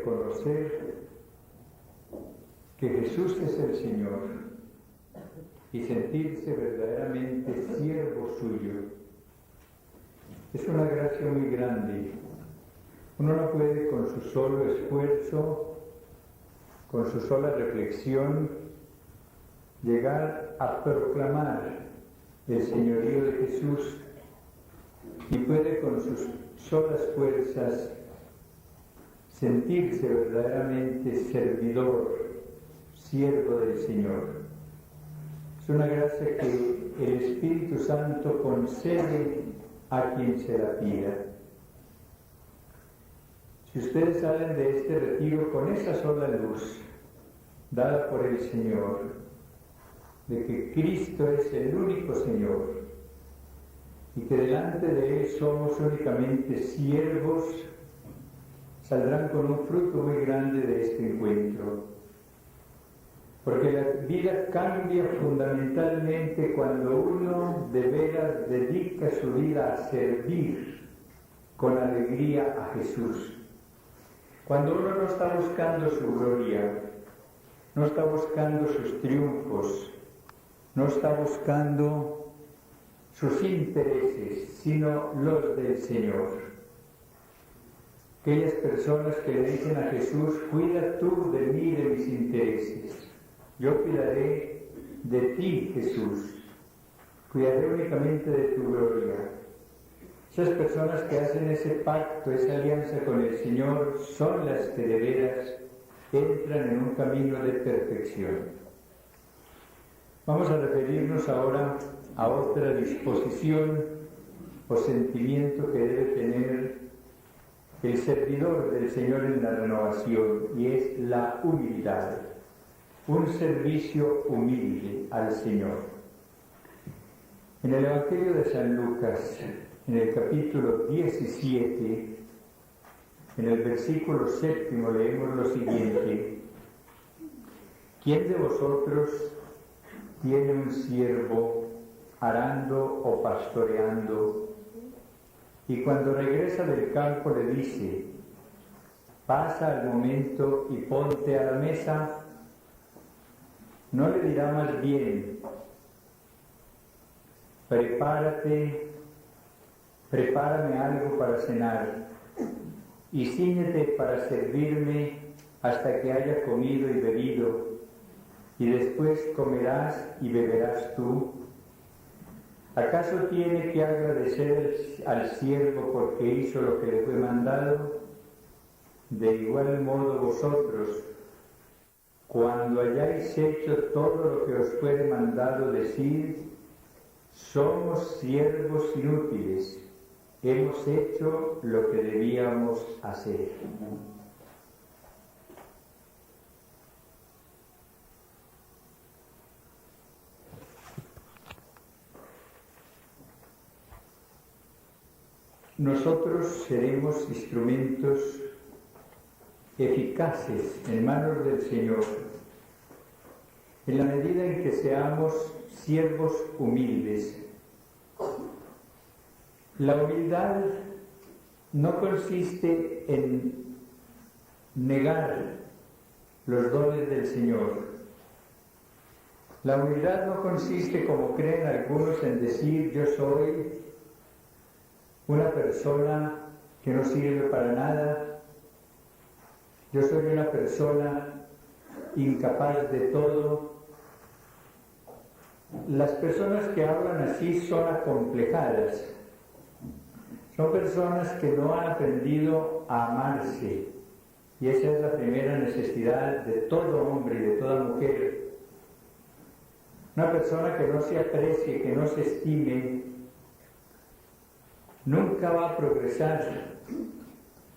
reconocer que Jesús es el Señor y sentirse verdaderamente siervo suyo. Es una gracia muy grande. Uno no puede con su solo esfuerzo, con su sola reflexión, llegar a proclamar el señorío de Jesús, y puede con sus solas fuerzas sentirse verdaderamente servidor, siervo del Señor. Es una gracia que el Espíritu Santo concede a quien se la pida. Si ustedes salen de este retiro con esa sola luz dada por el Señor, de que Cristo es el único Señor y que delante de Él somos únicamente siervos, saldrán con un fruto muy grande de este encuentro. Porque la vida cambia fundamentalmente cuando uno de veras dedica su vida a servir con alegría a Jesús. Cuando uno no está buscando su gloria, no está buscando sus triunfos, no está buscando sus intereses, sino los del Señor. Aquellas personas que le dicen a Jesús: cuida tú de mí, de mis intereses. Yo cuidaré de ti, Jesús. Cuidaré únicamente de tu gloria. Esas personas que hacen ese pacto, esa alianza con el Señor, son las que de veras entran en un camino de perfección. Vamos a referirnos ahora a otra disposición o sentimiento que debe tener el servidor del Señor en la renovación, y es la humildad. Un servicio humilde al Señor. En el Evangelio de San Lucas, en el capítulo 17, en el versículo 7, leemos lo siguiente: ¿quién de vosotros tiene un siervo arando o pastoreando, y cuando regresa del campo le dice: pasa al momento y ponte a la mesa? ¿No le dirá más bien: prepárame algo para cenar, y cíñete para servirme hasta que haya comido y bebido, y después comerás y beberás tú? ¿Acaso tiene que agradecer al siervo porque hizo lo que le fue mandado? De igual modo vosotros, cuando hayáis hecho todo lo que os fue mandado, decid: somos siervos inútiles, hemos hecho lo que debíamos hacer. Nosotros seremos instrumentos eficaces en manos del Señor en la medida en que seamos siervos humildes. La humildad no consiste en negar los dones del Señor. La humildad no consiste, como creen algunos, en decir: yo soy una persona que no sirve para nada, yo soy una persona incapaz de todo. Las personas que hablan así son acomplejadas, son personas que no han aprendido a amarse, y esa es la primera necesidad de todo hombre y de toda mujer. Una persona que no se aprecie, que no se estime, nunca va a progresar,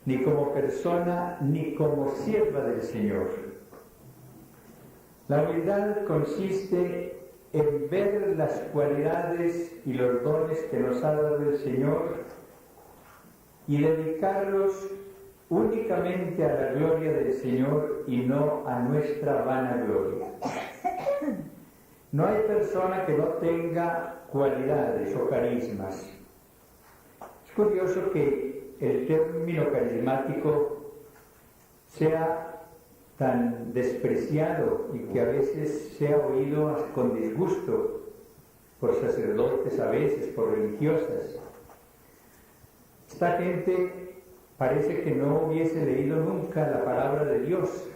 ni como persona, ni como sierva del Señor. La humildad consiste en ver las cualidades y los dones que nos ha dado el Señor y dedicarlos únicamente a la gloria del Señor y no a nuestra vanagloria. No hay persona que no tenga cualidades o carismas. Es curioso que el término carismático sea tan despreciado y que a veces sea oído con disgusto por sacerdotes, a veces por religiosas. Esta gente parece que no hubiese leído nunca la palabra de Dios.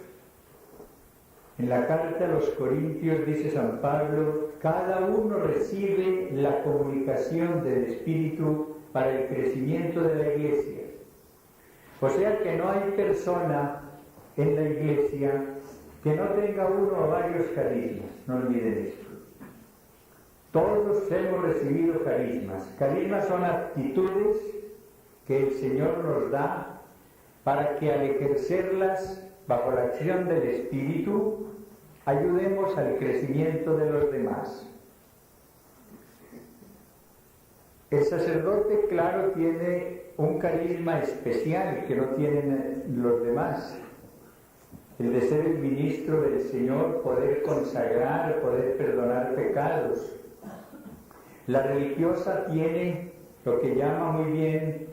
En la carta a los Corintios dice San Pablo: cada uno recibe la comunicación del Espíritu para el crecimiento de la Iglesia. O sea que no hay persona en la Iglesia que no tenga uno o varios carismas, no olviden esto. Todos hemos recibido carismas. Carismas son actitudes que el Señor nos da para que al ejercerlas bajo la acción del Espíritu ayudemos al crecimiento de los demás. El sacerdote, claro, tiene un carisma especial que no tienen los demás. El de ser el ministro del Señor, poder consagrar, poder perdonar pecados. La religiosa tiene lo que llama muy bien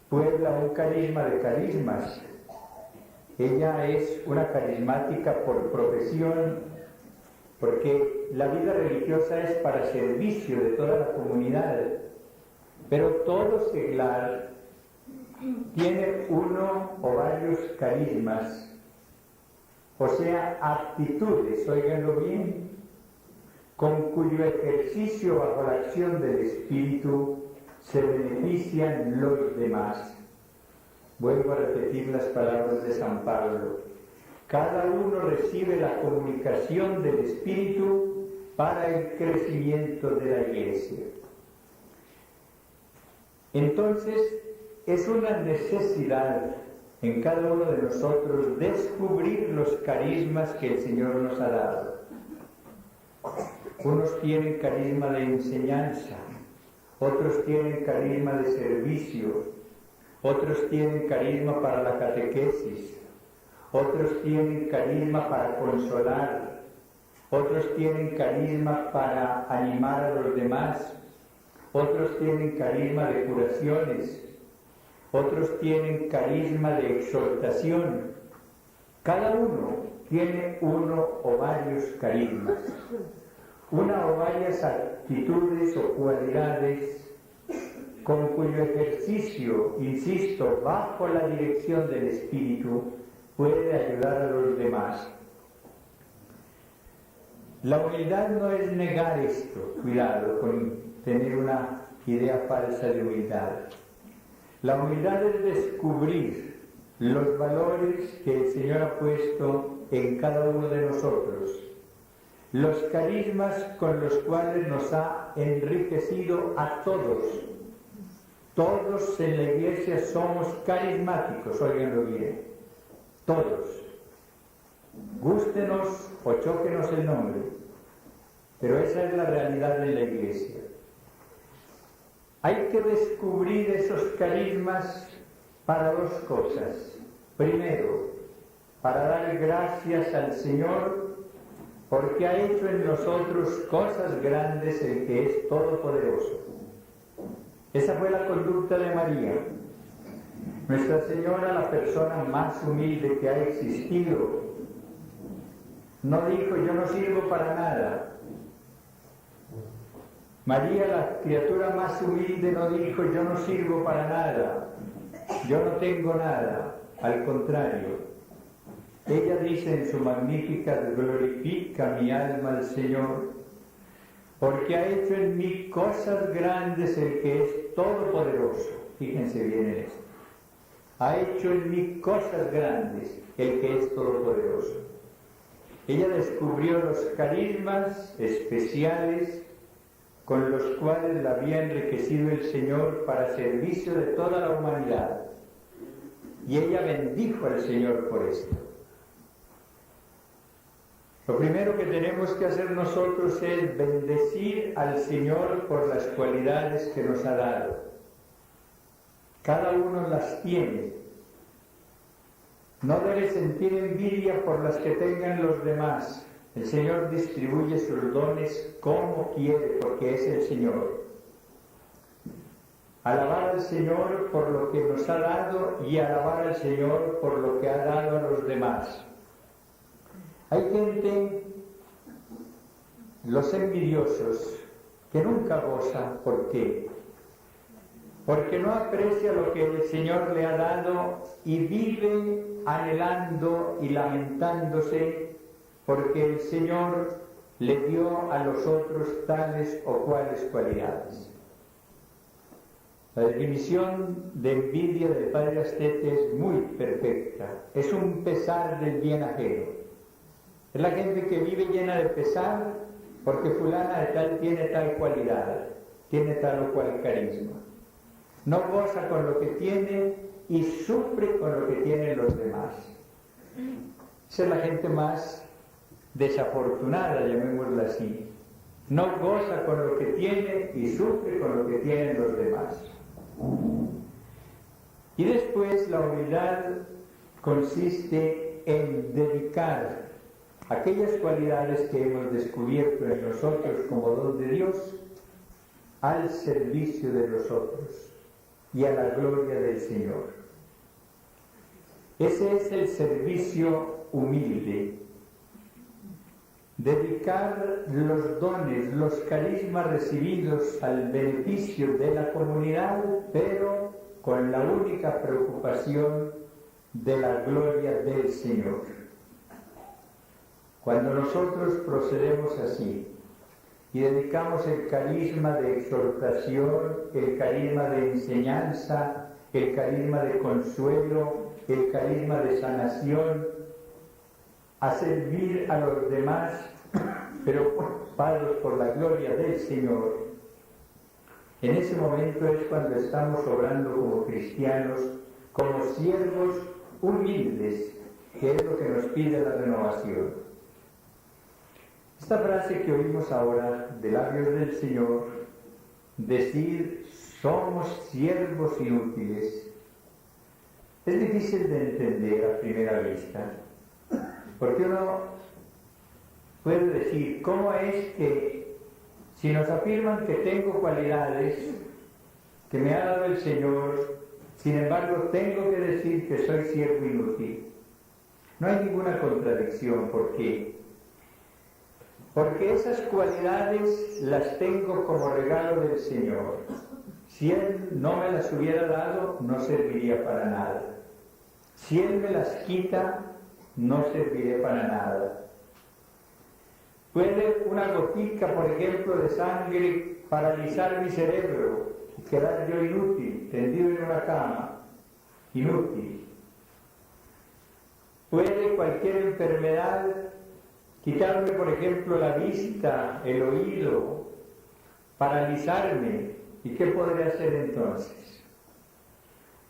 Puebla un carisma de carismas. Ella es una carismática por profesión, porque la vida religiosa es para servicio de toda la comunidad. Pero todo seglar tiene uno o varios carismas, o sea, actitudes, óiganlo bien, con cuyo ejercicio bajo la acción del Espíritu se benefician los demás. Vuelvo a repetir las palabras de San Pablo. Cada uno recibe la comunicación del Espíritu para el crecimiento de la Iglesia. Entonces, es una necesidad en cada uno de nosotros descubrir los carismas que el Señor nos ha dado. Unos tienen carisma de enseñanza, otros tienen carisma de servicio, otros tienen carisma para la catequesis, otros tienen carisma para consolar, otros tienen carisma para animar a los demás, otros tienen carisma de curaciones, otros tienen carisma de exhortación. Cada uno tiene uno o varios carismas, una o varias actitudes o cualidades con cuyo ejercicio, insisto, bajo la dirección del Espíritu, puede ayudar a los demás. La humildad no es negar esto, cuidado con tener una idea falsa de humildad. La humildad es descubrir los valores que el Señor ha puesto en cada uno de nosotros, los carismas con los cuales nos ha enriquecido a todos. Todos en la Iglesia somos carismáticos, óiganlo bien, todos. Gústenos o chóquenos el nombre, pero esa es la realidad de la Iglesia. Hay que descubrir esos carismas para dos cosas. Primero, para dar gracias al Señor porque ha hecho en nosotros cosas grandes el que es todopoderoso. Esa fue la conducta de María. Nuestra Señora, la persona más humilde que ha existido, no dijo: yo no sirvo para nada. María, la criatura más humilde, no dijo: yo no sirvo para nada, yo no tengo nada. Al contrario, ella dice en su Magnificat: glorifica mi alma al Señor, porque ha hecho en mí cosas grandes el que es todopoderoso. Fíjense bien en esto. Ha hecho en mí cosas grandes el que es todopoderoso. Ella descubrió los carismas especiales con los cuales la había enriquecido el Señor para servicio de toda la humanidad. Y ella bendijo al Señor por esto. Lo primero que tenemos que hacer nosotros es bendecir al Señor por las cualidades que nos ha dado. Cada uno las tiene. No debe sentir envidia por las que tengan los demás. El Señor distribuye sus dones como quiere, porque es el Señor. Alabar al Señor por lo que nos ha dado y alabar al Señor por lo que ha dado demás. Hay gente, los envidiosos, que nunca gozan. ¿Por qué? Porque no aprecia lo que el Señor le ha dado y vive anhelando y lamentándose porque el Señor le dio a los otros tales o cuales cualidades. La definición de envidia del Padre Astete es muy perfecta. Es un pesar del bien ajeno. Es la gente que vive llena de pesar porque fulana de tal tiene tal cualidad, tiene tal o cual carisma. No goza con lo que tiene y sufre con lo que tienen los demás. Esa es la gente más desafortunada, llamémosla así. No goza con lo que tiene y sufre con lo que tienen los demás. Y después la humildad consiste en dedicar aquellas cualidades que hemos descubierto en nosotros como don de Dios al servicio de los otros y a la gloria del Señor. Ese es el servicio humilde. Dedicar los dones, los carismas recibidos al beneficio de la comunidad, pero con la única preocupación de la gloria del Señor. Cuando nosotros procedemos así y dedicamos el carisma de exhortación, el carisma de enseñanza, el carisma de consuelo, el carisma de sanación, a servir a los demás, pero ocupados por la gloria del Señor, en ese momento es cuando estamos obrando como cristianos, como siervos humildes, que es lo que nos pide la renovación. Esta frase que oímos ahora de labios del Señor, decir somos siervos inútiles, es difícil de entender a primera vista, porque uno puede decir, ¿cómo es que si nos afirman que tengo cualidades que me ha dado el Señor, sin embargo tengo que decir que soy siervo inútil? No hay ninguna contradicción. ¿Por qué? Porque esas cualidades las tengo como regalo del Señor. Si Él no me las hubiera dado, no serviría para nada. Si Él me las quita, no serviré para nada. Puede una gotica, por ejemplo, de sangre paralizar mi cerebro y quedar yo inútil, tendido en una cama, inútil. Puede cualquier enfermedad quitarme, por ejemplo, la vista, el oído, paralizarme. ¿Y qué podré hacer entonces?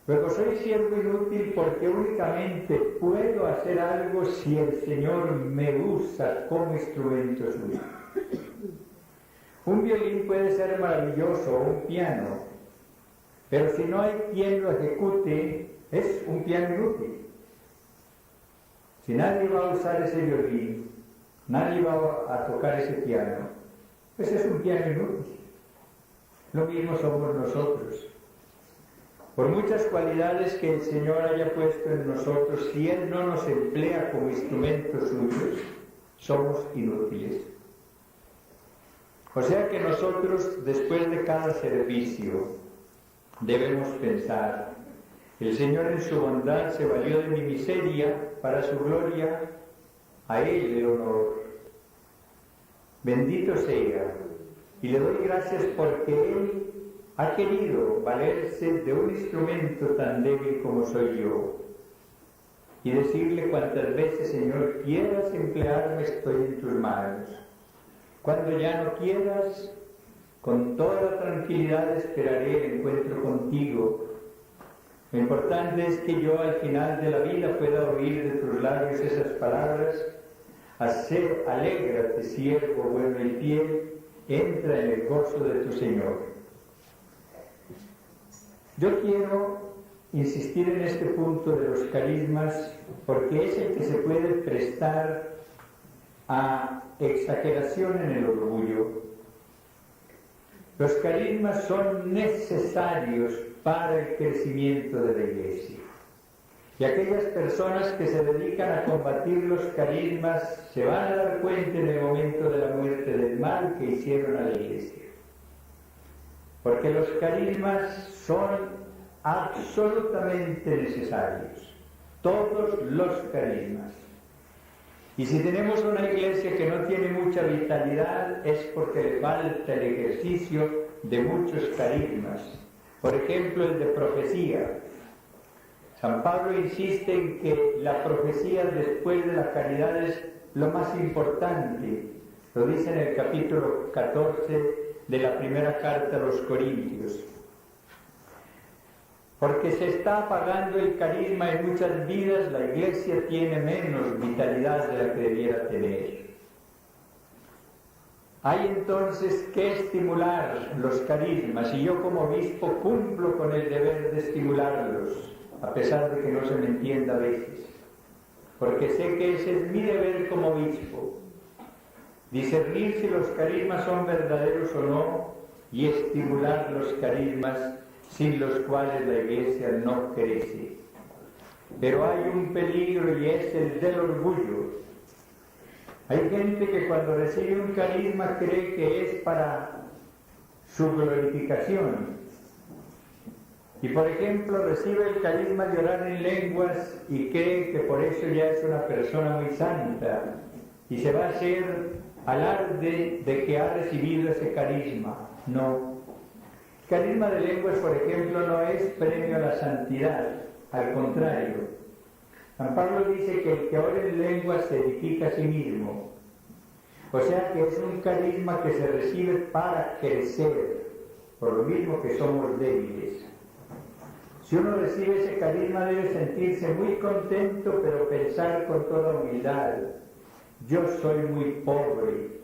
Luego soy siervo inútil porque únicamente puedo hacer algo si el Señor me usa como instrumento suyo. Un violín puede ser maravilloso, o un piano, pero si no hay quien lo ejecute, es un piano inútil. Si nadie va a usar ese violín, nadie va a tocar ese piano, pues es un piano inútil. Lo mismo somos nosotros. Por muchas cualidades que el Señor haya puesto en nosotros, si Él no nos emplea como instrumentos suyos, somos inútiles. O sea que nosotros, después de cada servicio, debemos pensar, el Señor en su bondad se valió de mi miseria para su gloria, a Él el honor. Bendito sea, y le doy gracias porque Él ha querido valerse de un instrumento tan débil como soy yo y decirle cuantas veces, Señor, quieras emplearme, estoy en tus manos. Cuando ya no quieras, con toda tranquilidad esperaré el encuentro contigo. Lo importante es que yo al final de la vida pueda oír de tus labios esas palabras: alégrate, siervo bueno y fiel, entra en el gozo de tu Señor. Yo quiero insistir en este punto de los carismas porque es el que se puede prestar a exageración en el orgullo. Los carismas son necesarios para el crecimiento de la Iglesia. Y aquellas personas que se dedican a combatir los carismas se van a dar cuenta en el momento de la muerte del mal que hicieron a la Iglesia. Porque los carismas son absolutamente necesarios. Todos los carismas. Y si tenemos una Iglesia que no tiene mucha vitalidad es porque le falta el ejercicio de muchos carismas. Por ejemplo, el de profecía. San Pablo insiste en que la profecía después de la caridad es lo más importante. Lo dice en el capítulo 14 de la primera carta a los Corintios. Porque se está apagando el carisma en muchas vidas, la Iglesia tiene menos vitalidad de la que debiera tener. Hay entonces que estimular los carismas y yo como obispo cumplo con el deber de estimularlos, a pesar de que no se me entienda a veces, porque sé que ese es mi deber como obispo, discernir si los carismas son verdaderos o no y estimular los carismas sin los cuales la Iglesia no crece. Pero hay un peligro y es el del orgullo. Hay gente que cuando recibe un carisma cree que es para su glorificación. Y por ejemplo recibe el carisma de orar en lenguas y cree que por eso ya es una persona muy santa y se va a hacer alarde de que ha recibido ese carisma. No. El carisma de lenguas, por ejemplo, no es premio a la santidad, al contrario. San Pablo dice que el que ora en lenguas se edifica a sí mismo. O sea que es un carisma que se recibe para crecer, por lo mismo que somos débiles. Si uno recibe ese carisma debe sentirse muy contento, pero pensar con toda humildad: yo soy muy pobre,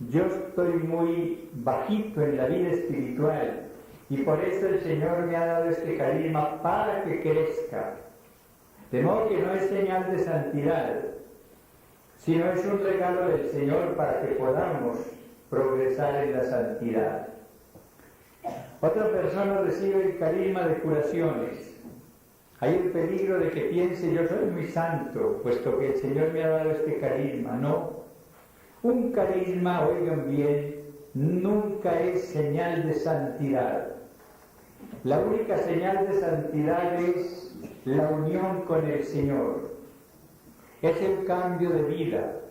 yo estoy muy bajito en la vida espiritual y por eso el Señor me ha dado este carisma para que crezca. De modo que no es señal de santidad, sino es un regalo del Señor para que podamos progresar en la santidad. Otra persona recibe el carisma de curaciones. Hay el peligro de que piense: yo soy muy santo, puesto que el Señor me ha dado este carisma. No. Un carisma, oigan bien, nunca es señal de santidad. La única señal de santidad es la unión con el Señor. Es el cambio de vida.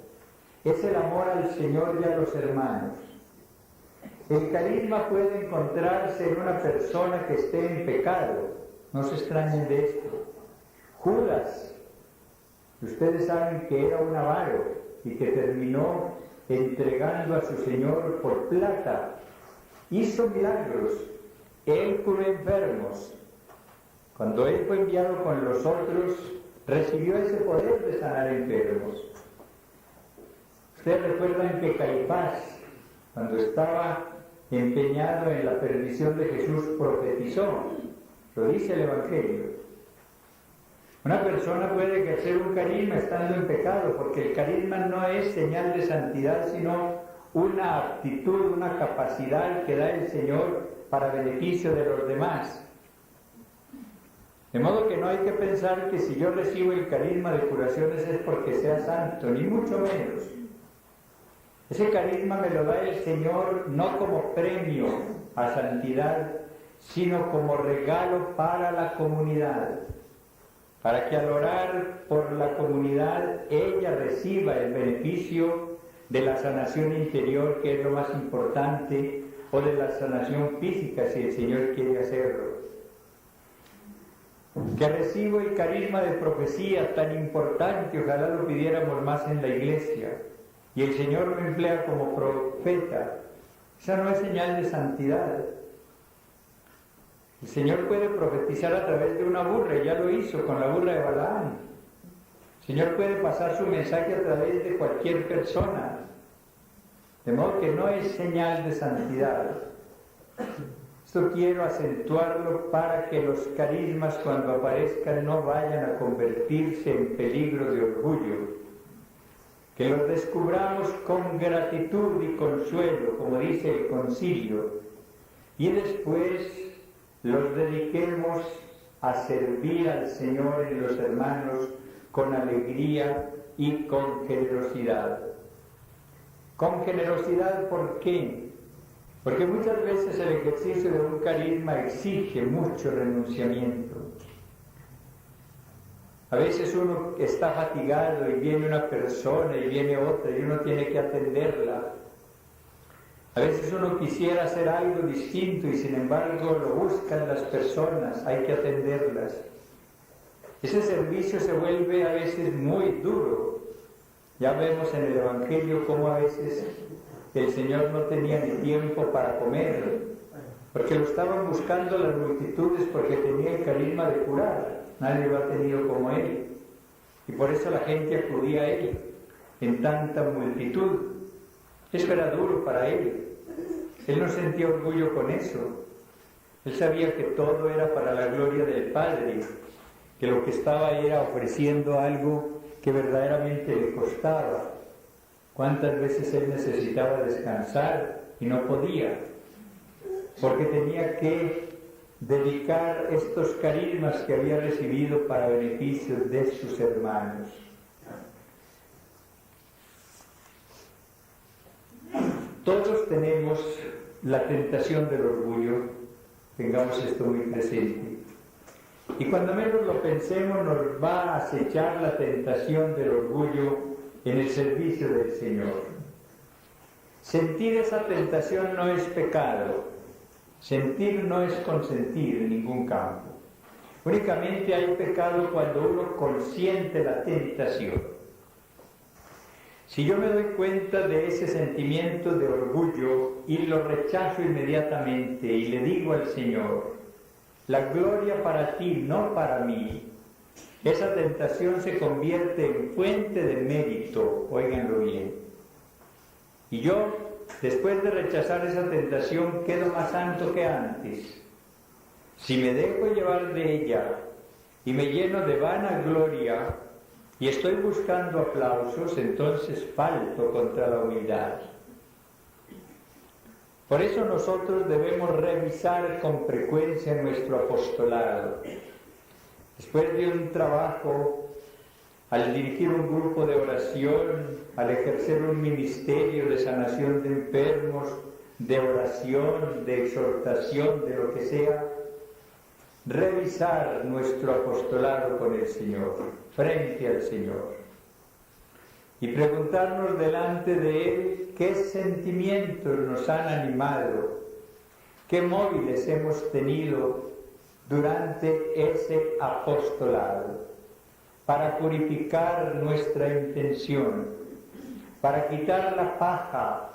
Es el amor al Señor y a los hermanos. El carisma puede encontrarse en una persona que esté en pecado. No se extrañen de esto. Judas, ustedes saben que era un avaro y que terminó entregando a su Señor por plata. Hizo milagros. Él curó enfermos. Cuando él fue enviado con los otros, recibió ese poder de sanar enfermos. Ustedes recuerdan que Caifás, cuando estaba empeñado en la perdición de Jesús, profetizó. Lo dice el Evangelio. Una persona puede ejercer un carisma estando en pecado, porque el carisma no es señal de santidad, sino una aptitud, una capacidad que da el Señor para beneficio de los demás. De modo que no hay que pensar que si yo recibo el carisma de curaciones es porque sea santo, ni mucho menos. Ese carisma me lo da el Señor no como premio a santidad, sino como regalo para la comunidad, para que al orar por la comunidad ella reciba el beneficio de la sanación interior, que es lo más importante, o de la sanación física, si el Señor quiere hacerlo. Que recibo el carisma de profecía tan importante, ojalá lo pidiéramos más en la Iglesia, y el Señor me emplea como profeta. Esa no es señal de santidad. El Señor puede profetizar a través de una burra, ya lo hizo con la burra de Balaam. El Señor puede pasar su mensaje a través de cualquier persona, de modo que no es señal de santidad. Esto quiero acentuarlo para que los carismas, cuando aparezcan, no vayan a convertirse en peligro de orgullo. Que los descubramos con gratitud y consuelo, como dice el concilio, y después los dediquemos a servir al Señor en los hermanos con alegría y con generosidad. Con generosidad, ¿por qué? Porque muchas veces el ejercicio de un carisma exige mucho renunciamiento. A veces uno está fatigado y viene una persona y viene otra y uno tiene que atenderla. A veces uno quisiera hacer algo distinto y sin embargo lo buscan las personas, hay que atenderlas. Ese servicio se vuelve a veces muy duro. Ya vemos en el Evangelio cómo a veces el Señor no tenía ni tiempo para comer, porque lo estaban buscando las multitudes porque tenía el carisma de curar. Nadie lo ha tenido como Él. Y por eso la gente acudía a Él en tanta multitud. Eso era duro para Él. Él no sentía orgullo con eso. Él sabía que todo era para la gloria del Padre, que lo que estaba era ofreciendo algo que verdaderamente le costaba. ¿Cuántas veces Él necesitaba descansar y no podía? Porque tenía que dedicar estos carismas que había recibido para beneficio de sus hermanos. Todos tenemos la tentación del orgullo, tengamos esto muy presente. Y cuando menos lo pensemos, nos va a acechar la tentación del orgullo en el servicio del Señor. Sentir esa tentación no es pecado. Sentir no es consentir en ningún campo. Únicamente hay pecado cuando uno consiente la tentación. Si yo me doy cuenta de ese sentimiento de orgullo y lo rechazo inmediatamente y le digo al Señor, la gloria para ti, no para mí, esa tentación se convierte en fuente de mérito, óiganlo bien. Y yo, después de rechazar esa tentación, quedo más santo que antes. Si me dejo llevar de ella y me lleno de vanagloria y estoy buscando aplausos, entonces falto contra la humildad. Por eso nosotros debemos revisar con frecuencia nuestro apostolado. Después de un trabajo, al dirigir un grupo de oración, al ejercer un ministerio de sanación de enfermos, de oración, de exhortación, de lo que sea, revisar nuestro apostolado con el Señor, frente al Señor, y preguntarnos delante de Él qué sentimientos nos han animado, qué móviles hemos tenido durante ese apostolado, para purificar nuestra intención, para quitar la paja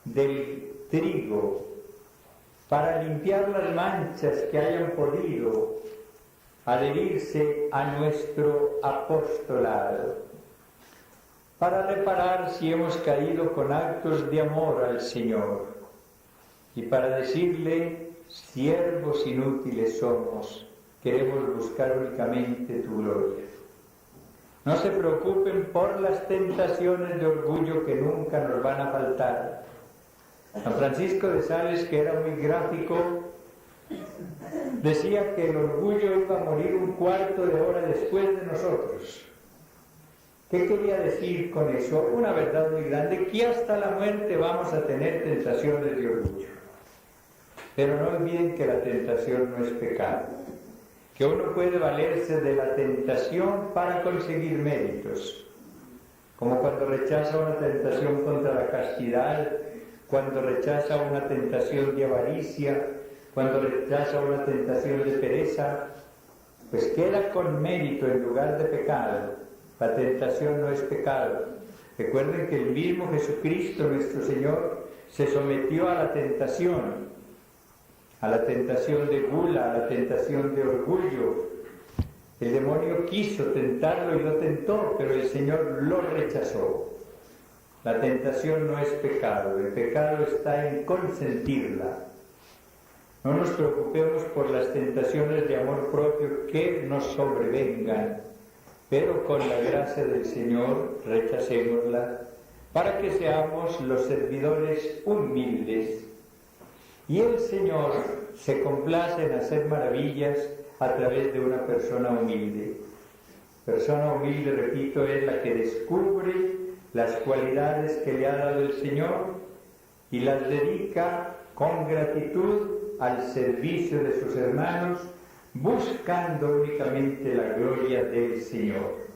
del trigo, para limpiar las manchas que hayan podido adherirse a nuestro apostolado, para reparar si hemos caído con actos de amor al Señor y para decirle, siervos inútiles somos, queremos buscar únicamente tu gloria. No se preocupen por las tentaciones de orgullo que nunca nos van a faltar. San Francisco de Sales, que era muy gráfico, decía que el orgullo iba a morir un cuarto de hora después de nosotros. ¿Qué quería decir con eso? Una verdad muy grande, que hasta la muerte vamos a tener tentaciones de orgullo. Pero no olviden que la tentación no es pecado, que uno puede valerse de la tentación para conseguir méritos, como cuando rechaza una tentación contra la castidad, cuando rechaza una tentación de avaricia, cuando rechaza una tentación de pereza, pues queda con mérito en lugar de pecado. La tentación no es pecado. Recuerden que el mismo Jesucristo, nuestro Señor, se sometió a la tentación de gula, a la tentación de orgullo. El demonio quiso tentarlo y lo tentó, pero el Señor lo rechazó. La tentación no es pecado, el pecado está en consentirla. No nos preocupemos por las tentaciones de amor propio que nos sobrevengan, pero con la gracia del Señor rechacémosla para que seamos los servidores humildes. Y el Señor se complace en hacer maravillas a través de una persona humilde. Persona humilde, repito, es la que descubre las cualidades que le ha dado el Señor y las dedica con gratitud al servicio de sus hermanos, buscando únicamente la gloria del Señor.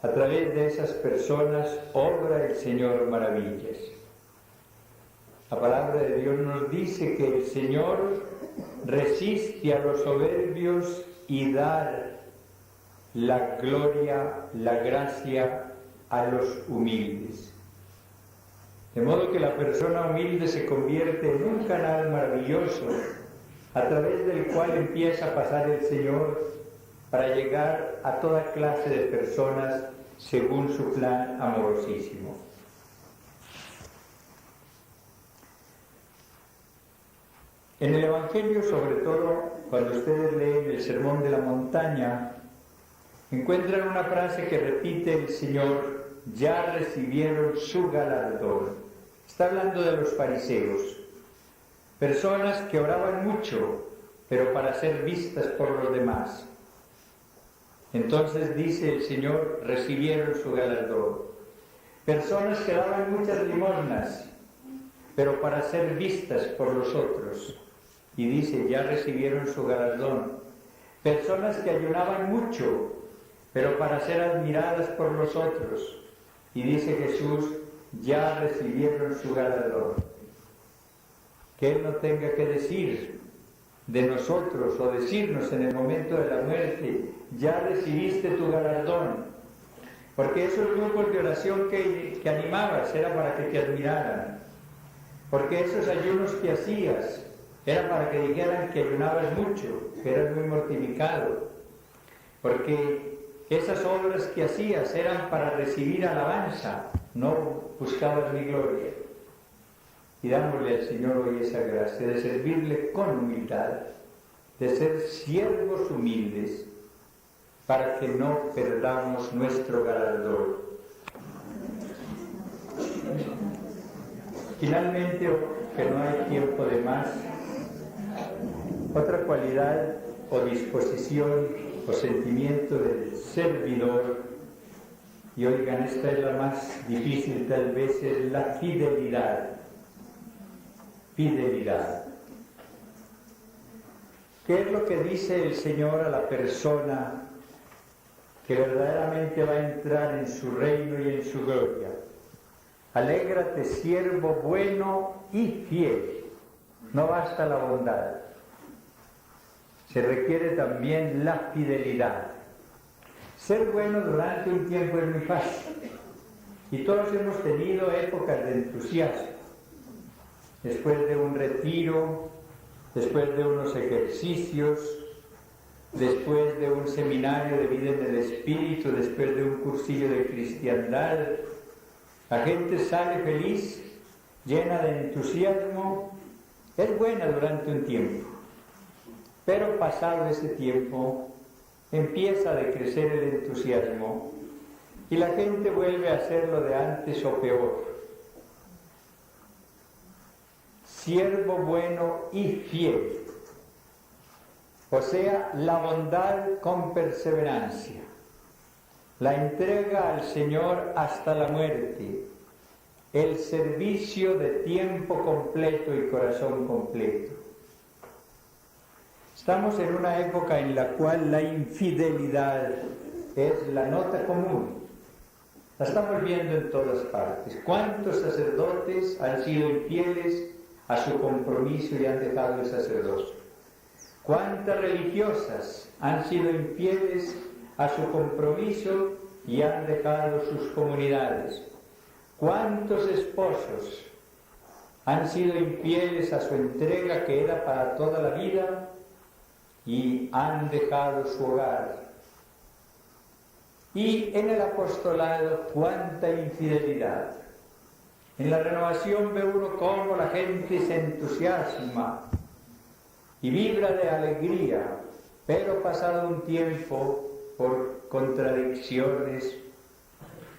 A través de esas personas obra el Señor maravillas. La palabra de Dios nos dice que el Señor resiste a los soberbios y da la gloria, la gracia a los humildes. De modo que la persona humilde se convierte en un canal maravilloso a través del cual empieza a pasar el Señor para llegar a toda clase de personas según su plan amorosísimo. En el Evangelio, sobre todo, cuando ustedes leen el Sermón de la Montaña, encuentran una frase que repite el Señor: ya recibieron su galardón. Está hablando de los fariseos, personas que oraban mucho, pero para ser vistas por los demás. Entonces dice el Señor, recibieron su galardón. Personas que daban muchas limosnas, pero para ser vistas por los otros. Y dice, ya recibieron su galardón. Personas que ayunaban mucho, pero para ser admiradas por los otros. Y dice Jesús, ya recibieron su galardón. Que Él no tenga que decir de nosotros o decirnos en el momento de la muerte, ya recibiste tu galardón. Porque esos grupos de oración que animabas era para que te admiraran. Porque esos ayunos que hacías era para que dijeran que ayunabas mucho, que eras muy mortificado. Porque esas obras que hacías eran para recibir alabanza, no buscabas mi gloria. Y dámosle al Señor hoy esa gracia de servirle con humildad, de ser siervos humildes, para que no perdamos nuestro galardón. Finalmente, que no hay tiempo de más, otra cualidad o disposición o sentimiento del servidor, y oigan, esta es la más difícil tal vez, es la fidelidad. Fidelidad. ¿Qué es lo que dice el Señor a la persona que verdaderamente va a entrar en su reino y en su gloria? Alégrate, siervo bueno y fiel. No basta la bondad. Se requiere también la fidelidad. Ser bueno durante un tiempo es muy fácil. Y todos hemos tenido épocas de entusiasmo. Después de un retiro, después de unos ejercicios, después de un seminario de vida en el Espíritu, después de un cursillo de cristiandad, la gente sale feliz, llena de entusiasmo. Es buena durante un tiempo, pero pasado ese tiempo empieza a decrecer el entusiasmo y la gente vuelve a hacer lo de antes o peor. Siervo bueno y fiel, o sea, la bondad con perseverancia, la entrega al Señor hasta la muerte, el servicio de tiempo completo y corazón completo. Estamos en una época en la cual la infidelidad es la nota común. La estamos viendo en todas partes. ¿Cuántos sacerdotes han sido infieles a su compromiso y han dejado el sacerdocio? ¿Cuántas religiosas han sido infieles a su compromiso y han dejado sus comunidades? ¿Cuántos esposos han sido infieles a su entrega que era para toda la vida y han dejado su hogar? Y en el apostolado, cuánta infidelidad. En la renovación ve uno cómo la gente se entusiasma y vibra de alegría, pero pasado un tiempo, por contradicciones,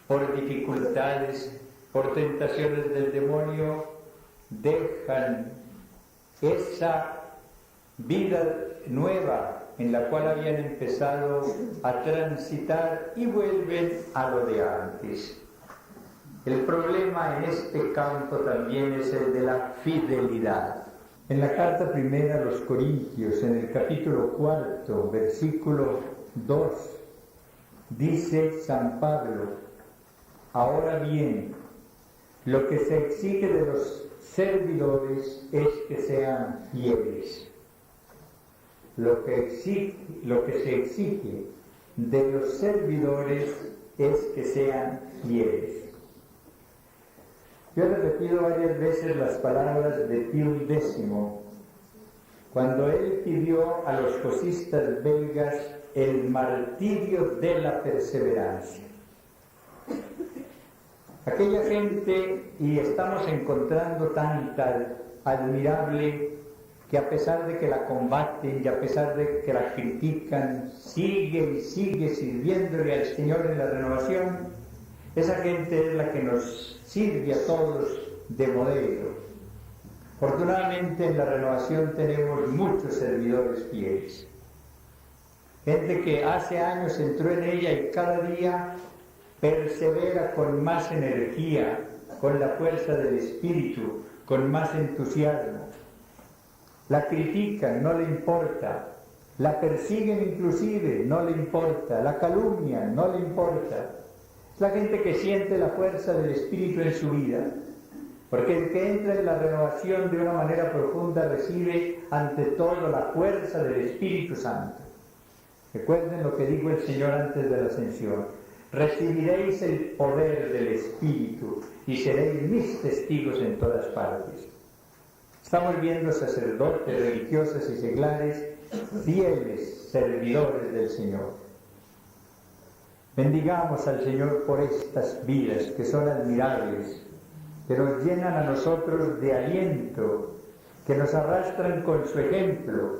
por dificultades, por tentaciones del demonio, dejan esa vida nueva en la cual habían empezado a transitar y vuelven a lo de antes. El problema en este campo también es el de la fidelidad. En la carta primera a los Corintios, en el capítulo 4, versículo 2, dice San Pablo: ahora bien, lo que se exige de los servidores es que sean fieles. Lo que se exige de los servidores es que sean fieles. Yo he repetido varias veces las palabras de Pío X, cuando él pidió a los cosistas belgas el martirio de la perseverancia. Aquella gente, y estamos encontrando tanta admirable, que a pesar de que la combaten y a pesar de que la critican, sigue y sigue sirviéndole al Señor en la renovación. Esa gente es la que nos sirve a todos de modelo. Afortunadamente en la renovación tenemos muchos servidores fieles. Gente que hace años entró en ella y cada día persevera con más energía, con la fuerza del Espíritu, con más entusiasmo. La critican, no le importa. La persiguen inclusive, no le importa. La calumnian, no le importa. Es la gente que siente la fuerza del Espíritu en su vida. Porque el que entra en la renovación de una manera profunda recibe ante todo la fuerza del Espíritu Santo. Recuerden lo que dijo el Señor antes de la ascensión: recibiréis el poder del Espíritu y seréis mis testigos en todas partes. Estamos viendo sacerdotes, religiosas y seglares, fieles servidores del Señor. Bendigamos al Señor por estas vidas que son admirables, que nos llenan a nosotros de aliento, que nos arrastran con su ejemplo.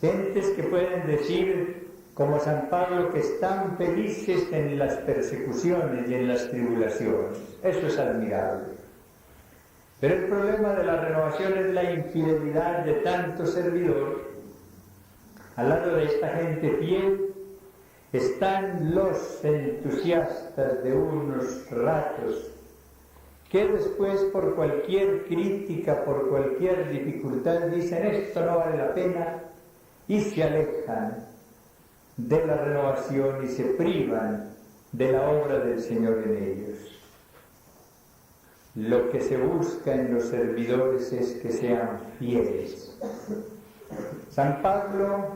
Gentes que pueden decir, como San Pablo, que están felices en las persecuciones y en las tribulaciones. Eso es admirable. Pero el problema de la renovación es la infidelidad de tanto servidor. Al lado de esta gente fiel están los entusiastas de unos ratos, que después por cualquier crítica, por cualquier dificultad dicen esto no vale la pena y se alejan de la renovación y se privan de la obra del Señor en ellos. Lo que se busca en los servidores es que sean fieles. San Pablo,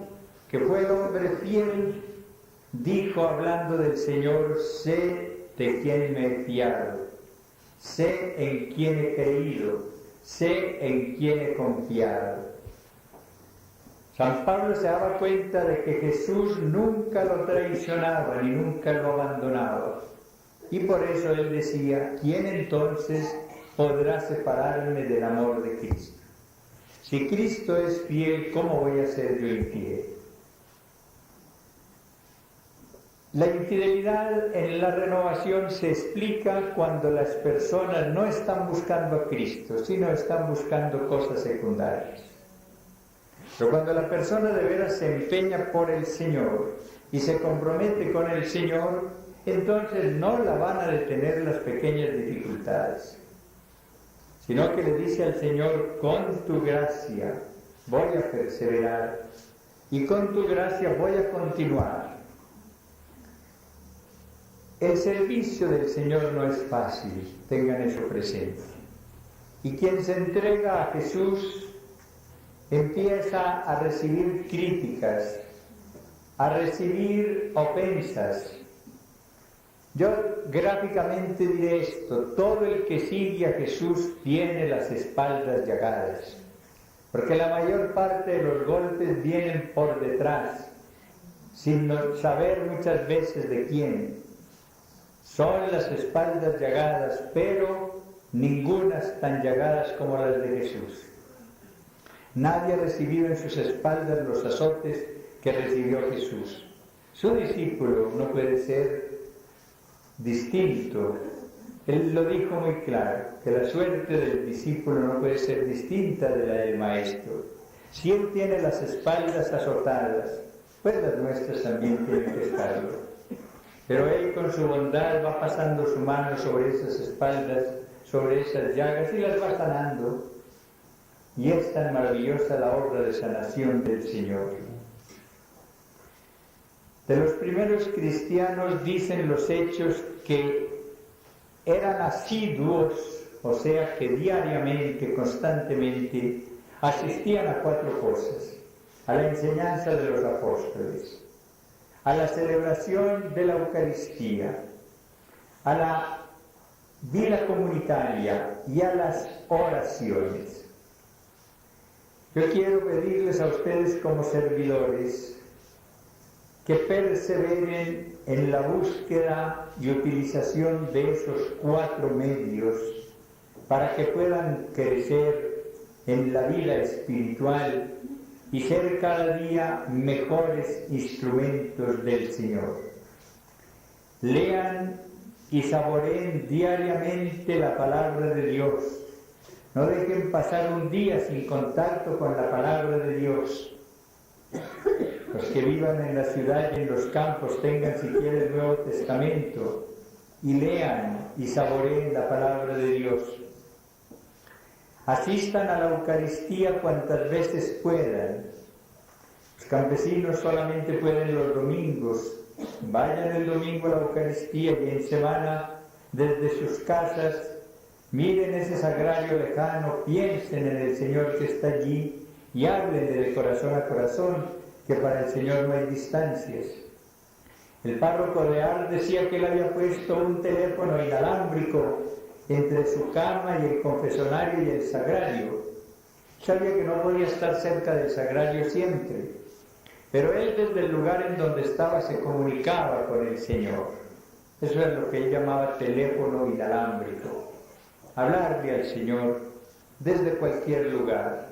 que fue el hombre fiel, dijo hablando del Señor: sé de quién me he fiado, sé en quién he creído, sé en quién he confiado. San Pablo se daba cuenta de que Jesús nunca lo traicionaba ni nunca lo abandonaba. Y por eso él decía: ¿quién entonces podrá separarme del amor de Cristo? Si Cristo es fiel, ¿cómo voy a ser yo infiel? La infidelidad en la renovación se explica cuando las personas no están buscando a Cristo, sino están buscando cosas secundarias. Pero cuando la persona de veras se empeña por el Señor y se compromete con el Señor, entonces no la van a detener las pequeñas dificultades, sino que le dice al Señor: con tu gracia voy a perseverar y con tu gracia voy a continuar. El servicio del Señor no es fácil, tengan eso presente. Y quien se entrega a Jesús empieza a recibir críticas, a recibir ofensas. Yo gráficamente diré esto: todo el que sigue a Jesús tiene las espaldas llagadas, porque la mayor parte de los golpes vienen por detrás, sin saber muchas veces de quién. Son las espaldas llagadas, pero ningunas tan llagadas como las de Jesús. Nadie ha recibido en sus espaldas los azotes que recibió Jesús. Su discípulo no puede ser distinto. Él lo dijo muy claro, que la suerte del discípulo no puede ser distinta de la del maestro. Si Él tiene las espaldas azotadas, pues las nuestras también tienen que estarlo. Pero Él con su bondad va pasando su mano sobre esas espaldas, sobre esas llagas y las va sanando. Y es tan maravillosa la obra de sanación del Señor. De los primeros cristianos dicen los hechos que eran asiduos, o sea que diariamente, constantemente, asistían a 4 cosas: a la enseñanza de los apóstoles, a la celebración de la Eucaristía, a la vida comunitaria y a las oraciones. Yo quiero pedirles a ustedes como servidores que perseveren en la búsqueda y utilización de esos 4 medios para que puedan crecer en la vida espiritual y ser cada día mejores instrumentos del Señor. Lean y saboreen diariamente la palabra de Dios. No dejen pasar un día sin contacto con la palabra de Dios. Los que vivan en la ciudad y en los campos tengan siquiera el Nuevo Testamento y lean y saboreen la palabra de Dios. Asistan a la Eucaristía cuantas veces puedan. Los campesinos solamente pueden los domingos. Vayan el domingo a la Eucaristía y en semana desde sus casas miren ese sagrario lejano, piensen en el Señor que está allí y háblenle de corazón a corazón, que para el Señor no hay distancias. El párroco de Ars decía que él había puesto un teléfono inalámbrico entre su cama y el confesionario y el sagrario. Sabía que no podía estar cerca del sagrario siempre, pero él desde el lugar en donde estaba se comunicaba con el Señor. Eso es lo que él llamaba teléfono inalámbrico. Hablarle al Señor desde cualquier lugar.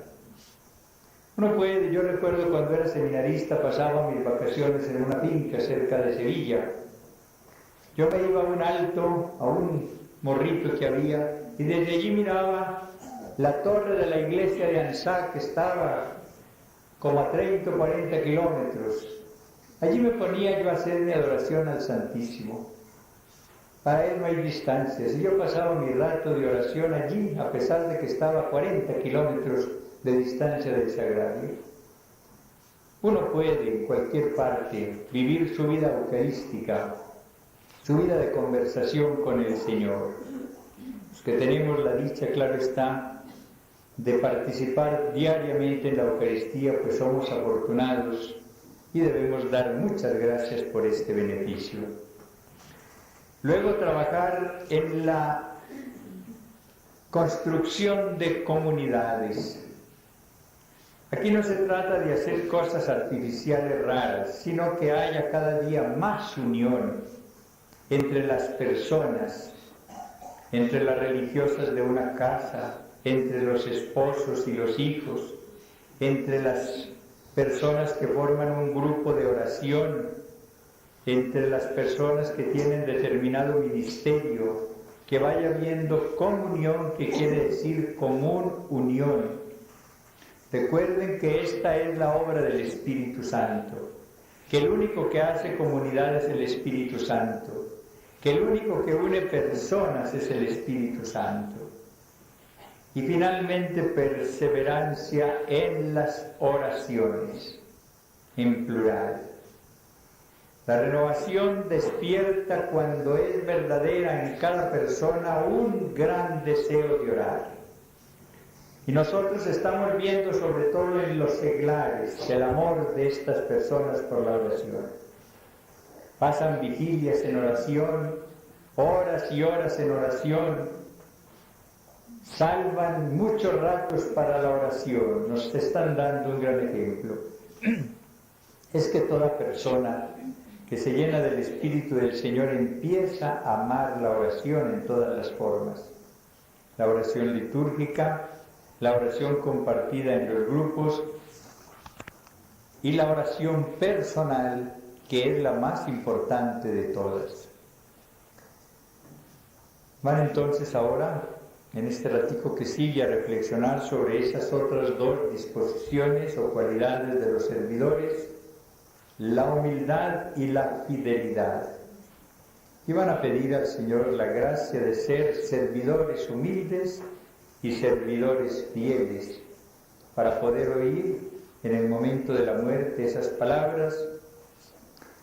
Uno puede, yo recuerdo cuando era seminarista, pasaba mis vacaciones en una finca cerca de Sevilla. Yo me iba a un alto, a un morrito que había, y desde allí miraba la torre de la iglesia de Ansá, que estaba como a 30 o 40 kilómetros. Allí me ponía yo a hacer mi adoración al Santísimo. Para Él no hay distancias, y yo pasaba mi rato de oración allí, a pesar de que estaba a 40 kilómetros de distancia del sagrario. Uno puede en cualquier parte vivir su vida eucarística, su vida de conversación con el Señor. Los que tenemos la dicha, claro está, de participar diariamente en la Eucaristía, pues somos afortunados y debemos dar muchas gracias por este beneficio. Luego trabajar en la construcción de comunidades. Aquí no se trata de hacer cosas artificiales raras, sino que haya cada día más unión entre las personas, entre las religiosas de una casa, entre los esposos y los hijos, entre las personas que forman un grupo de oración, entre las personas que tienen determinado ministerio, que vaya habiendo comunión, que quiere decir común unión. Recuerden que esta es la obra del Espíritu Santo, que el único que hace comunidad es el Espíritu Santo, que el único que une personas es el Espíritu Santo. Y finalmente, perseverancia en las oraciones, en plural. La renovación despierta cuando es verdadera en cada persona un gran deseo de orar. Y nosotros estamos viendo, sobre todo en los seglares, el amor de estas personas por la oración. Pasan vigilias en oración, horas y horas en oración, salvan muchos ratos para la oración, nos están dando un gran ejemplo. Es que toda persona que se llena del Espíritu del Señor empieza a amar la oración en todas las formas. La oración litúrgica, la oración compartida en los grupos y la oración personal, que es la más importante de todas. Van entonces ahora en este ratico que sigue a reflexionar sobre esas otras dos disposiciones o cualidades de los servidores, la humildad y la fidelidad. Y van a pedir al Señor la gracia de ser servidores humildes y servidores fieles, para poder oír en el momento de la muerte esas palabras: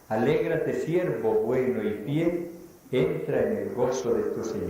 alégrate, siervo bueno y fiel, entra en el gozo de tu Señor.